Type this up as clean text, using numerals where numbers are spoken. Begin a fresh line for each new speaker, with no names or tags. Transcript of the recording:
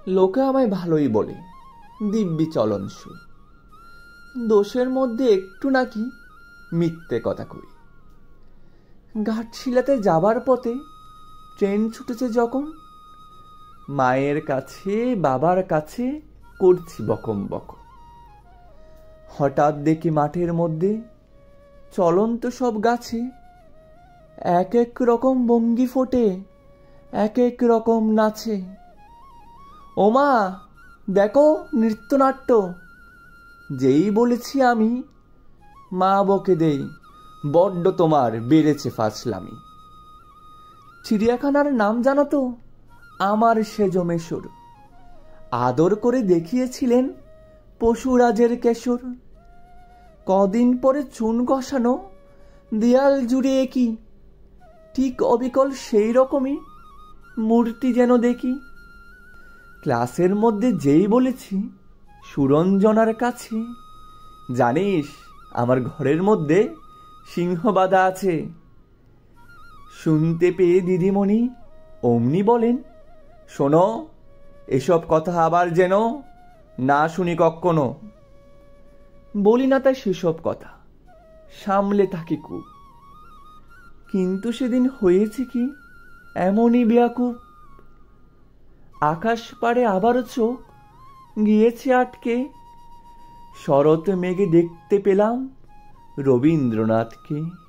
লোকে আমায় ভালোই বলে, দিব্যি চলনসু। দোষের মধ্যে একটু নাকি মিথ্যে কথা কই। ঘাটশিলাতে যাবার পথে ট্রেন ছুটেছে যখন, মায়ের কাছে বাবার কাছে করছি বকম বকম। হঠাৎ দেখি মাঠের মধ্যে চলন্ত সব গাছে এক এক রকম ভঙ্গি ফোটে, এক এক রকম নাচে। ওমা দেখো নৃত্যনাট্য। যেই বলেছি আমি, মা বকে দেই, বড্ড তোমার বেড়েছে ফাজলামি। চিড়িয়াখানার নাম জানো তো? আমার সেজ মেশর। আদর করে দেখিয়েছিলেন পশুরাজের কেশর। কদিন পরে চুন ঘষানো দেয়াল জুড়ে কি ঠিক অবিকল সেই রকমই মূর্তি যেন দেখি। ক্লাসের মধ্যে যেই বলেছি সুরঞ্জনার কাছে, জানিস আমার ঘরের মধ্যে সিংহ বাঁধা আছে। শুনতে পেয়ে দিদিমণি অমনি বলেন, শোনো, এসব কথা আবার যেন না শুনি কখনো। বলি না তাই সেসব কথা, সামলে থাকি খুব। কিন্তু সেদিন হয়েছে কি এমনই বেয়াকুব, আকাশ পাড়ে আবারও চোখ গিয়েছে আটকে। শরৎ মেঘে দেখতে পেলাম রবীন্দ্রনাথকে।